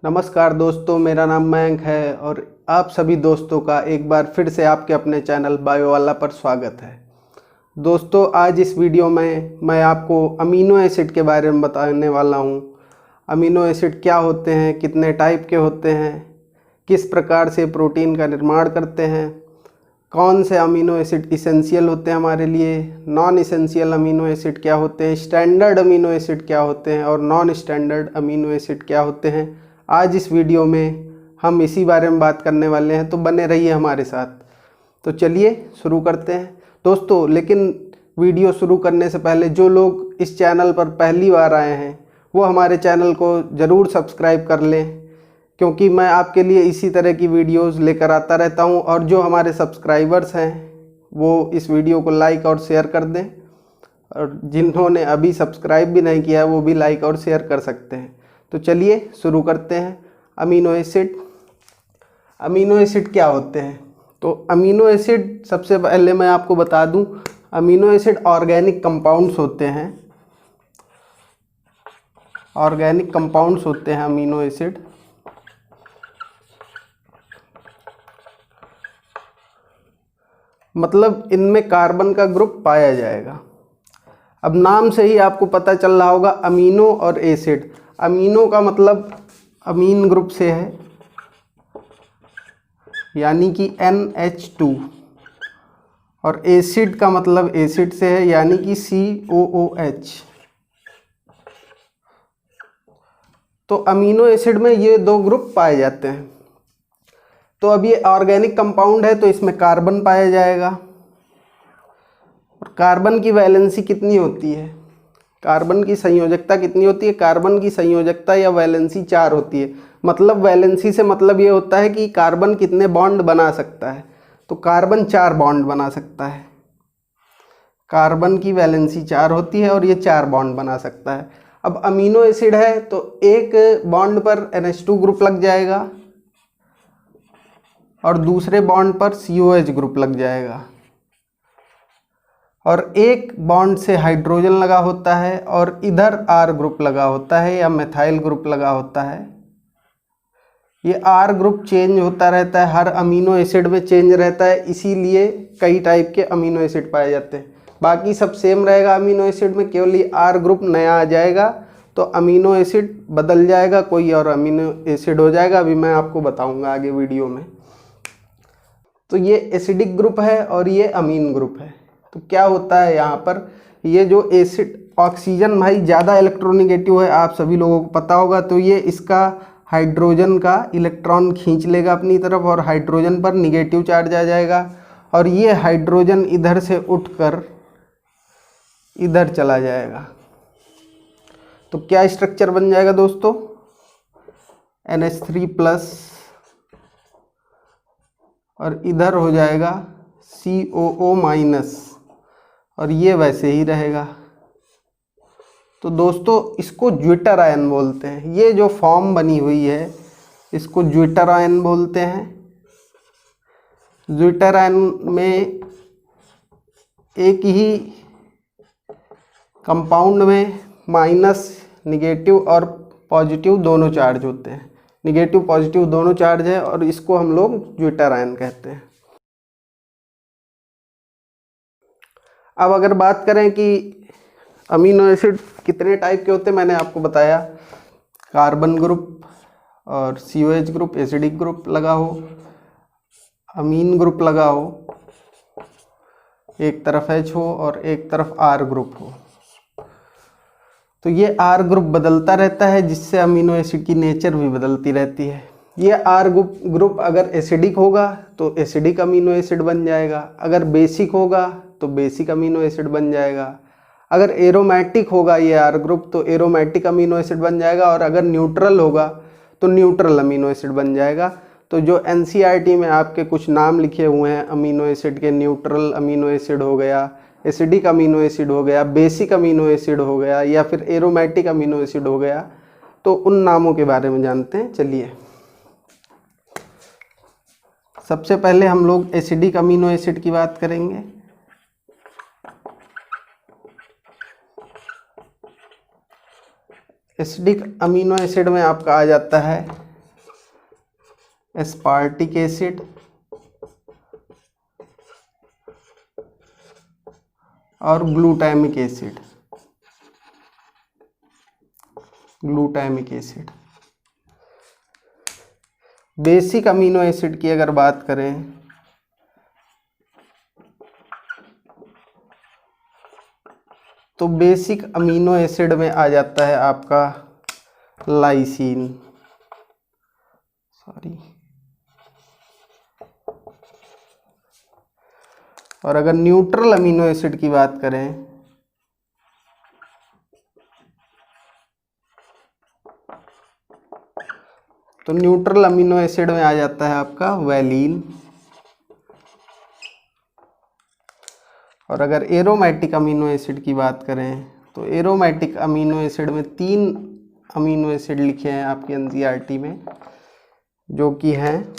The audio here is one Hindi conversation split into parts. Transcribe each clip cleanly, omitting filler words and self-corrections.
नमस्कार दोस्तों, मेरा नाम मयंक है और आप सभी दोस्तों का एक बार फिर से आपके अपने चैनल बायो वाला पर स्वागत है। दोस्तों, आज इस वीडियो में मैं आपको अमीनो एसिड के बारे में बताने वाला हूँ। अमीनो एसिड क्या होते हैं, कितने टाइप के होते हैं, किस प्रकार से प्रोटीन का निर्माण करते हैं, कौन से अमीनो एसिड इसेंशियल होते हैं हमारे लिए, नॉन इसेंशियल अमीनो एसिड क्या होते हैं, स्टैंडर्ड अमीनो एसिड क्या होते हैं और नॉन स्टैंडर्ड अमीनो एसिड क्या होते हैं। आज इस वीडियो में हम इसी बारे में बात करने वाले हैं, तो बने रहिए हमारे साथ। तो चलिए शुरू करते हैं दोस्तों। लेकिन वीडियो शुरू करने से पहले जो लोग इस चैनल पर पहली बार आए हैं वो हमारे चैनल को ज़रूर सब्सक्राइब कर लें, क्योंकि मैं आपके लिए इसी तरह की वीडियोस लेकर आता रहता हूं। और जो हमारे सब्सक्राइबर्स हैं वो इस वीडियो को लाइक और शेयर कर दें, और जिन्होंने अभी सब्सक्राइब भी नहीं किया है वो भी लाइक और शेयर कर सकते हैं। तो चलिए शुरू करते हैं। अमीनो एसिड क्या होते हैं? तो अमीनो एसिड, सबसे पहले मैं आपको बता दूं, अमीनो एसिड ऑर्गेनिक कंपाउंड्स होते हैं। ऑर्गेनिक कंपाउंड्स होते हैं अमीनो एसिड। मतलब इनमें कार्बन का ग्रुप पाया जाएगा। अब नाम से ही आपको पता चल रहा होगा, अमीनो और एसिड। अमीनो का मतलब अमीन ग्रुप से है, यानी कि NH2, और एसिड का मतलब एसिड से है, यानी कि COOH। तो अमीनो एसिड में ये दो ग्रुप पाए जाते हैं। तो अब ये ऑर्गेनिक कंपाउंड है तो इसमें कार्बन पाया जाएगा। और कार्बन की वैलेंसी कितनी होती है, कार्बन की संयोजकता कितनी होती है? कार्बन की संयोजकता या वैलेंसी 4 होती है। मतलब वैलेंसी से मतलब ये होता है कि कार्बन कितने बॉन्ड बना सकता है। तो कार्बन 4 बॉन्ड बना सकता है। कार्बन की वैलेंसी 4 होती है और ये 4 बॉन्ड बना सकता है। अब अमीनो एसिड है तो एक बॉन्ड पर NH2 ग्रुप लग जाएगा और दूसरे बॉन्ड पर COH ग्रुप लग जाएगा, और एक बॉन्ड से हाइड्रोजन लगा होता है और इधर R ग्रुप लगा होता है या मेथाइल ग्रुप लगा होता है। ये R ग्रुप चेंज होता रहता है, हर अमीनो एसिड में चेंज रहता है, इसीलिए कई टाइप के अमीनो एसिड पाए जाते हैं। बाकी सब सेम रहेगा अमीनो एसिड में, केवल ये R ग्रुप नया आ जाएगा तो अमीनो एसिड बदल जाएगा, कोई और अमीनो एसिड हो जाएगा। अभी मैं आपको बताऊंगा आगे वीडियो में। तो ये एसिडिक ग्रुप है और ये अमीन ग्रुप है। तो क्या होता है यहाँ पर, ये जो एसिड, ऑक्सीजन भाई ज़्यादा इलेक्ट्रोनिगेटिव है, आप सभी लोगों को पता होगा। तो ये इसका हाइड्रोजन का इलेक्ट्रॉन खींच लेगा अपनी तरफ और हाइड्रोजन पर निगेटिव चार्ज आ जाएगा, और ये हाइड्रोजन इधर से उठकर इधर चला जाएगा। तो क्या स्ट्रक्चर बन जाएगा दोस्तों? NH3+, और इधर हो जाएगा COO-, और ये वैसे ही रहेगा। तो दोस्तों इसको ज्विटर आयन बोलते हैं। ये जो फॉर्म बनी हुई है इसको ज्विटर आयन बोलते हैं। ज्विटर आयन में एक ही कंपाउंड में माइनस, निगेटिव और पॉजिटिव दोनों चार्ज होते हैं। निगेटिव पॉजिटिव दोनों चार्ज है और इसको हम लोग ज्विटर आयन कहते हैं। अब अगर बात करें कि अमीनो एसिड कितने टाइप के होते हैं, मैंने आपको बताया, कार्बन ग्रुप और COH ग्रुप, एसिडिक ग्रुप लगा हो, अमीन ग्रुप लगा हो, एक तरफ H हो और एक तरफ R ग्रुप हो। तो ये R ग्रुप बदलता रहता है, जिससे अमीनो एसिड की नेचर भी बदलती रहती है। ये R ग्रुप अगर एसिडिक होगा तो एसिडिक अमीनो एसिड बन जाएगा, अगर बेसिक होगा तो बेसिक अमीनो एसिड बन जाएगा, अगर एरोमेटिक होगा ये R ग्रुप तो एरोमेटिक अमीनो एसिड बन जाएगा, और अगर न्यूट्रल होगा तो न्यूट्रल अमीनो एसिड बन जाएगा। तो जो NCERT में आपके कुछ नाम लिखे हुए हैं अमीनो एसिड के, न्यूट्रल अमीनो एसिड हो गया, एसिडिक अमीनो एसिड हो गया, बेसिक अमीनो एसिड हो गया, या फिर एरोमेटिक अमीनो एसिड हो गया, तो उन नामों के बारे में जानते हैं। चलिए सबसे पहले हम लोग एसिडिक अमीनो एसिड की बात करेंगे। एसिडिक अमीनो एसिड में आपका आ जाता है एस्पार्टिक एसिड और glutamic acid. Glutamic acid basic amino acid की अगर बात करें तो बेसिक अमीनो एसिड में आ जाता है आपका लाइसीन, और अगर न्यूट्रल अमीनो एसिड की बात करें तो न्यूट्रल अमीनो एसिड में आ जाता है आपका वैलीन। और अगर एरोमेटिक अमीनो एसिड की बात करें तो एरोमेटिक अमीनो एसिड में 3 अमीनो एसिड लिखे हैं आपके एनसीईआरटी में, जो कि हैं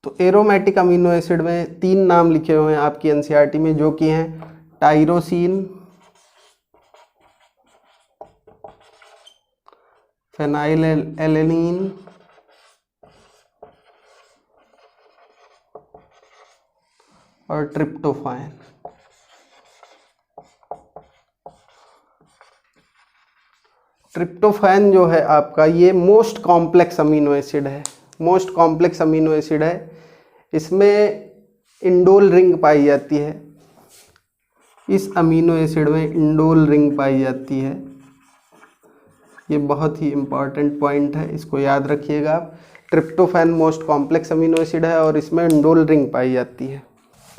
तो एरोमेटिक अमीनो एसिड में 3 नाम लिखे हुए हैं आपकी एनसीईआरटी में, जो कि हैं टायरोसिन, फेनाइलएलेनीन और ट्रिप्टोफैन। ट्रिप्टोफैन जो है आपका ये मोस्ट कॉम्प्लेक्स अमीनो एसिड है, मोस्ट कॉम्प्लेक्स अमीनो एसिड है। इसमें इंडोल रिंग पाई जाती है, इस अमीनो एसिड में इंडोल रिंग पाई जाती है। ये बहुत ही इम्पॉर्टेंट पॉइंट है, इसको याद रखिएगा आप। Tryptophan most complex amino acid है और इसमें इंडोल रिंग पाई जाती है।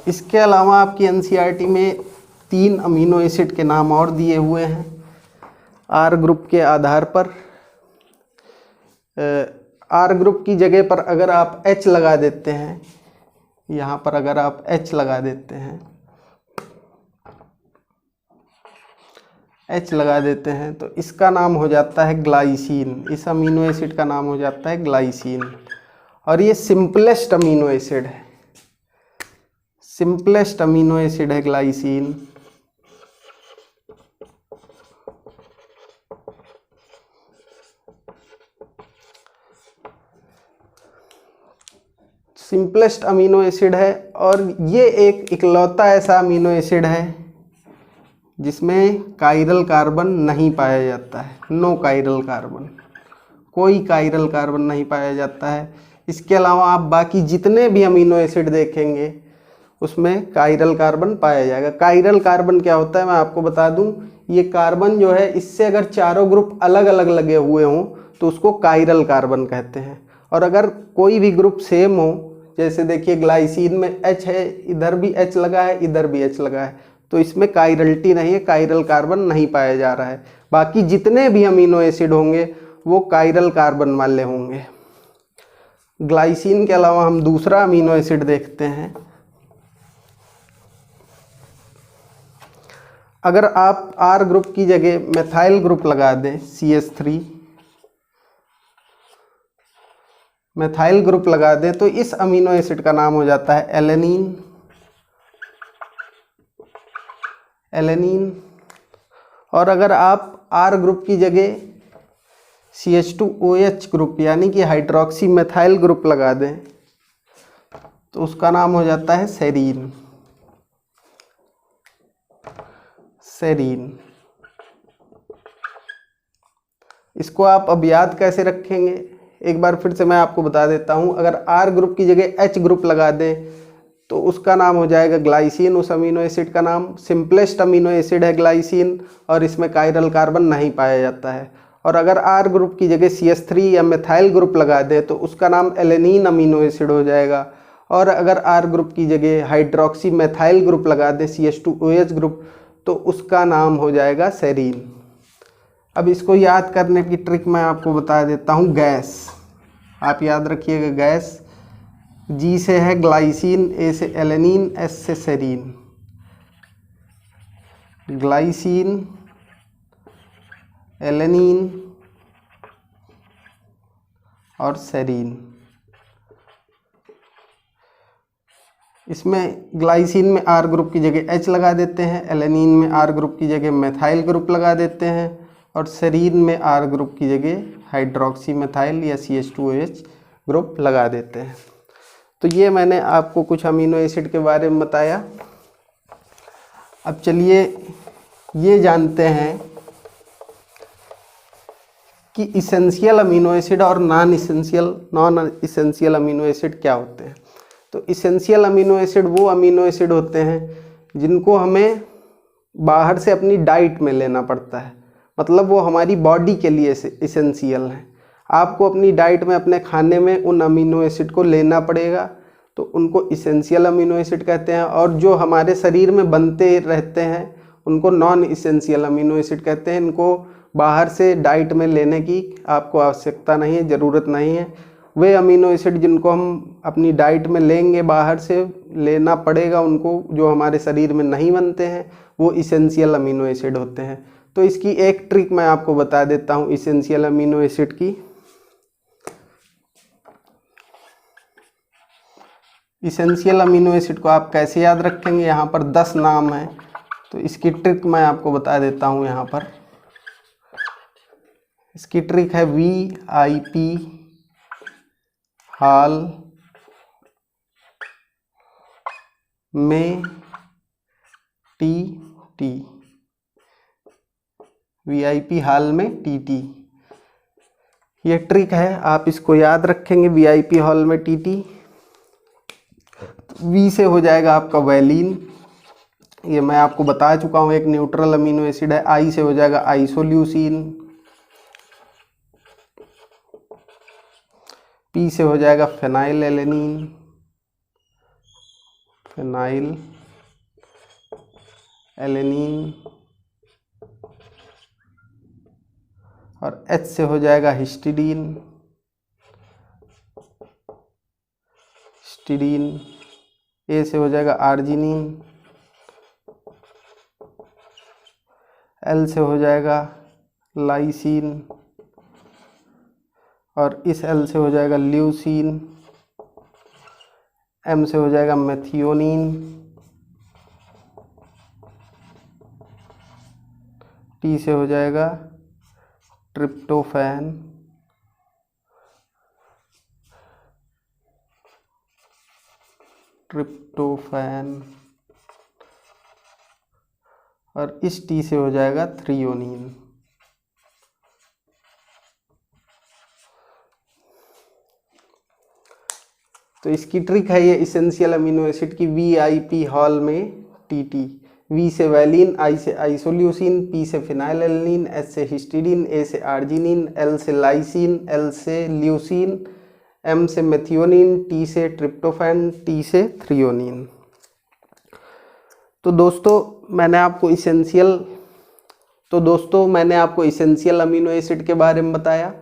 इसके अलावा आपकी एनसीईआरटी में 3 अमीनो एसिड के नाम और दिए हुए हैं आर ग्रुप के आधार पर। आर ग्रुप की जगह पर अगर आप H लगा देते हैं, यहाँ पर अगर आप H लगा देते हैं, H लगा देते हैं तो इसका नाम हो जाता है ग्लाइसिन। इस अमीनो एसिड का नाम हो जाता है ग्लाइसिन और ये सिंपलेस्ट अमीनो एसिड है, सिंपलेस्ट अमीनो एसिड है ग्लाइसिन। सिंपलेस्ट अमीनो एसिड है और ये एक इकलौता ऐसा अमीनो एसिड है जिसमें कायरल कार्बन नहीं पाया जाता है। नो कायरल कार्बन, कोई कायरल कार्बन नहीं पाया जाता है। इसके अलावा आप बाकी जितने भी अमीनो एसिड देखेंगे उसमें कायरल कार्बन पाया जाएगा। कायरल कार्बन क्या होता है मैं आपको बता दूं, ये कार्बन जो है इससे अगर चारों ग्रुप अलग अलग लगे हुए हों तो उसको कायरल कार्बन कहते हैं। और अगर कोई भी ग्रुप सेम हो, जैसे देखिए ग्लाइसिन में H है, इधर भी H लगा है, इधर भी H लगा है, तो इसमें कायरलिटी नहीं है, कायरल कार्बन नहीं पाया जा रहा है। बाकी जितने भी अमीनो एसिड होंगे वो कायरल कार्बन वाले होंगे। ग्लाइसिन के अलावा हम दूसरा अमीनो एसिड देखते हैं। अगर आप R ग्रुप की जगह मेथाइल ग्रुप लगा दें, CH3 मेथाइल ग्रुप लगा दें तो इस अमीनो एसिड का नाम हो जाता है एलेनीन। एलेनीन। और अगर आप R ग्रुप की जगह CH2OH ग्रुप यानी कि हाइड्रोक्सी मेथाइल ग्रुप लगा दें तो उसका नाम हो जाता है सेरीन। सेरीन। इसको आप अब याद कैसे रखेंगे, एक बार फिर से मैं आपको बता देता हूं। अगर R ग्रुप की जगह H ग्रुप लगा दें तो उसका नाम हो जाएगा ग्लाइसिन। उस अमीनो एसिड का नाम सिंपलेस्ट अमीनो एसिड है ग्लाइसिन और इसमें कायरल कार्बन नहीं पाया जाता है। और अगर R ग्रुप की जगह CH3 या मेथाइल ग्रुप लगा दें तो उसका नाम एलेनीन अमीनो एसिड हो जाएगा। और अगर R ग्रुप की जगह हाइड्रोक्सी मेथाइल ग्रुप लगा दें CH2OH ग्रुप तो उसका नाम हो जाएगा सेरीन। अब इसको याद करने की ट्रिक मैं आपको बता देता हूँ। गैस आप याद रखिएगा, गैस G से है ग्लाइसिन, A से एलेनीन, S से सेरीन। ग्लाइसिन, एलेनीन और सेरीन। इसमें ग्लाइसिन में R ग्रुप की जगह H लगा देते हैं, एलेनिन में R ग्रुप की जगह मेथाइल ग्रुप लगा देते हैं और सेरीन में R ग्रुप की जगह हाइड्रोक्सी मेथाइल या CH2OH ग्रुप लगा देते हैं। तो ये मैंने आपको कुछ अमीनो एसिड के बारे में बताया। अब चलिए ये जानते हैं कि इसेंशियल अमीनो एसिड और नॉन इसेंशियल अमीनो एसिड क्या होते हैं। तो इसेंशियल अमीनो एसिड वो अमीनो एसिड होते हैं जिनको हमें बाहर से अपनी डाइट में लेना पड़ता है, मतलब वो हमारी बॉडी के लिए इसेंशियल हैं। आपको अपनी डाइट में, अपने खाने में उन अमीनो एसिड को लेना पड़ेगा, तो उनको इसेंशियल अमीनो एसिड कहते हैं। और जो हमारे शरीर में बनते रहते हैं उनको नॉन इसेंशियल अमीनो एसिड कहते हैं। इनको बाहर से डाइट में लेने की आपको आवश्यकता नहीं है, ज़रूरत नहीं है। वे अमीनो एसिड जिनको हम अपनी डाइट में लेंगे, बाहर से लेना पड़ेगा उनको, जो हमारे शरीर में नहीं बनते हैं, वो इसेंशियल अमीनो एसिड होते हैं। तो इसकी एक ट्रिक मैं आपको बता देता हूँ इसेंशियल अमीनो एसिड की। इसेंशियल अमीनो एसिड को आप कैसे याद रखेंगे, यहाँ पर 10 नाम हैं, तो इसकी ट्रिक मैं आपको बता देता हूँ। यहाँ पर इसकी ट्रिक है VIP हॉल में TT, VIP हॉल में TT, ये ट्रिक है, आप इसको याद रखेंगे। VIP हॉल में TT। V से हो जाएगा आपका वैलीन, ये मैं आपको बता चुका हूँ, एक न्यूट्रल अमीनो एसिड है। I से हो जाएगा आइसोल्यूसिन। P से हो जाएगा फेनाइल एलेनिन, फेनाइल एलेनिन। और H से हो जाएगा हिस्टिडीन, हिस्टिडीन। A से हो जाएगा आर्जिनिन, L से हो जाएगा लाइसिन, और इस L से हो जाएगा ल्यूसीन। M से हो जाएगा मेथियोनिन, T से हो जाएगा ट्रिप्टोफैन, और इस T से हो जाएगा थ्रियोनिन। तो इसकी ट्रिक है ये इसेंशियल अमीनो एसिड की, VIP हॉल में TT। V से वैलिन, I से आइसोल्यूसिन, P से फिनाइलएलनिन, S से हिस्टिडीन, A से आर्जिनिन, L से लाइसिन, L से ल्यूसिन, M से मेथियोनिन, T से ट्रिप्टोफैन, T से थ्रियोनिन। तो दोस्तों मैंने आपको इसेंशियल अमीनो एसिड के बारे में बताया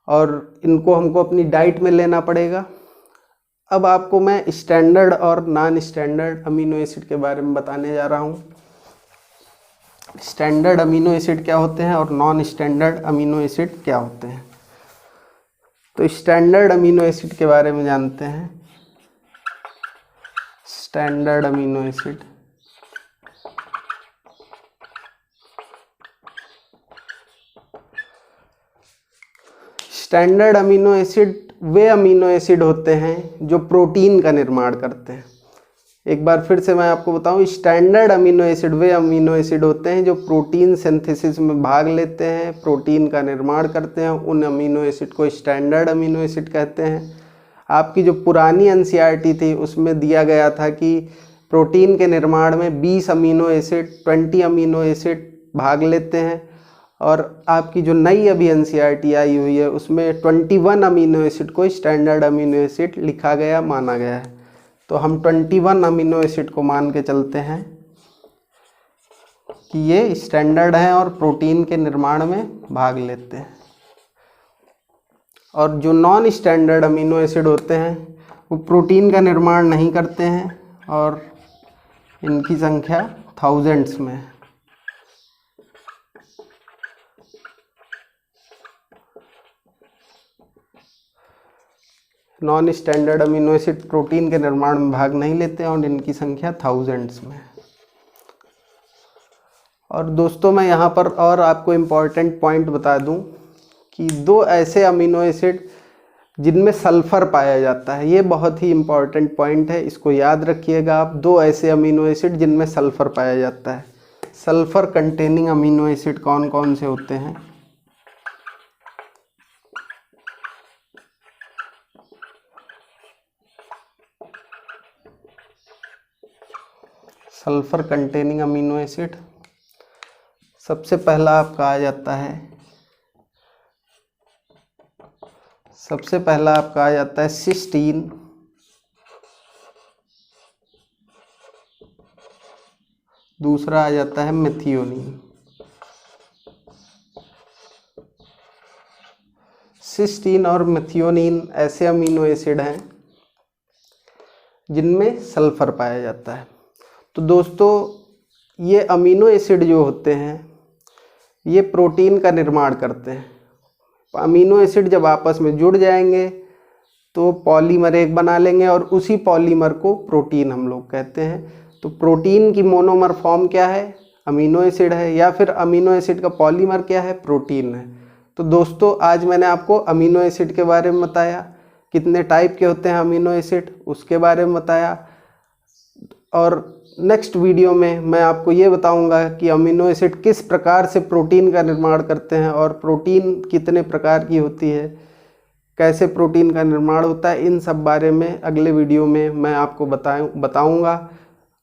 और इनको हमको अपनी डाइट में लेना पड़ेगा। अब आपको मैं स्टैंडर्ड और नॉन स्टैंडर्ड अमीनो एसिड के बारे में बताने जा रहा हूँ। स्टैंडर्ड अमीनो एसिड क्या होते हैं और नॉन स्टैंडर्ड अमीनो एसिड क्या होते हैं। तो स्टैंडर्ड अमीनो एसिड के बारे में जानते हैं। Standard amino acid standard amino acid वे अमीनो एसिड होते हैं जो प्रोटीन का निर्माण करते हैं। एक बार फिर से मैं आपको बताऊं, स्टैंडर्ड अमीनो एसिड वे अमीनो एसिड होते हैं जो प्रोटीन सिंथेसिस में भाग लेते हैं, प्रोटीन का निर्माण करते हैं। उन अमीनो एसिड को स्टैंडर्ड अमीनो एसिड कहते हैं। आपकी जो पुरानी NCERT थी उसमें दिया गया था कि प्रोटीन के निर्माण में 20 अमीनो एसिड भाग लेते हैं, और आपकी जो नई अभी NCERT आई हुई है उसमें 21 अमीनो एसिड को स्टैंडर्ड अमीनो एसिड लिखा गया, माना गया है। तो हम 21 अमीनो एसिड को मान के चलते हैं कि ये स्टैंडर्ड हैं और प्रोटीन के निर्माण में भाग लेते हैं। और जो नॉन स्टैंडर्ड अमीनो एसिड होते हैं वो प्रोटीन का निर्माण नहीं करते हैं और इनकी संख्या थाउजेंड्स में है। Non standard amino acid protein के निर्माण में भाग नहीं लेते हैं और इनकी संख्या थाउजेंड्स में है। और दोस्तों मैं यहाँ पर और आपको इम्पॉर्टेंट पॉइंट बता दूँ कि 2 ऐसे अमीनो एसिड जिनमें सल्फ़र पाया जाता है, ये बहुत ही इम्पॉर्टेंट पॉइंट है, इसको याद रखिएगा आप। 2 ऐसे अमीनो एसिड जिनमें सल्फ़र पाया जाता है। सल्फ़र कंटेनिंग अमीनो एसिड कौन कौन से होते हैं? सल्फ़र कंटेनिंग अमीनो एसिड सबसे पहला आपका आ जाता है सिस्टीन, दूसरा आ जाता है मेथियोनीन। सिस्टीन और मेथियोनीन ऐसे अमीनो एसिड हैं जिनमें सल्फ़र पाया जाता है। तो दोस्तों ये अमीनो एसिड जो होते हैं ये प्रोटीन का निर्माण करते हैं। अमीनो एसिड जब आपस में जुड़ जाएंगे तो पॉलीमर एक बना लेंगे और उसी पॉलीमर को प्रोटीन हम लोग कहते हैं। तो प्रोटीन की मोनोमर फॉर्म क्या है? अमीनो एसिड है, या फिर अमीनो एसिड का पॉलीमर क्या है? प्रोटीन है। तो दोस्तों आज मैंने आपको अमीनो एसिड के बारे में बताया, कितने टाइप के होते हैं अमीनो एसिड उसके बारे में बताया, और नेक्स्ट वीडियो में मैं आपको ये बताऊंगा कि अमीनो एसिड किस प्रकार से प्रोटीन का निर्माण करते हैं और प्रोटीन कितने प्रकार की होती है, कैसे प्रोटीन का निर्माण होता है। इन सब बारे में अगले वीडियो में मैं आपको बताऊंगा।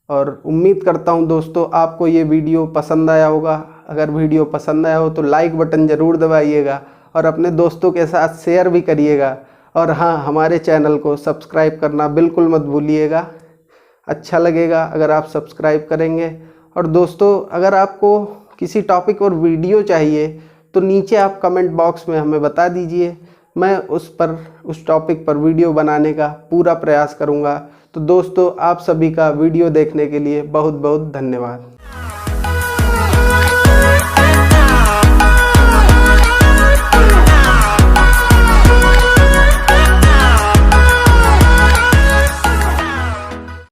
और उम्मीद करता हूं दोस्तों आपको ये वीडियो पसंद आया होगा। अगर वीडियो पसंद आया हो तो लाइक बटन ज़रूर दबाइएगा और अपने दोस्तों के साथ शेयर भी करिएगा। और हाँ, हमारे चैनल को सब्सक्राइब करना बिल्कुल मत भूलिएगा, अच्छा लगेगा अगर आप सब्सक्राइब करेंगे। और दोस्तों अगर आपको किसी टॉपिक और वीडियो चाहिए तो नीचे आप कमेंट बॉक्स में हमें बता दीजिए, मैं उस टॉपिक पर वीडियो बनाने का पूरा प्रयास करूँगा। तो दोस्तों आप सभी का वीडियो देखने के लिए बहुत बहुत धन्यवाद।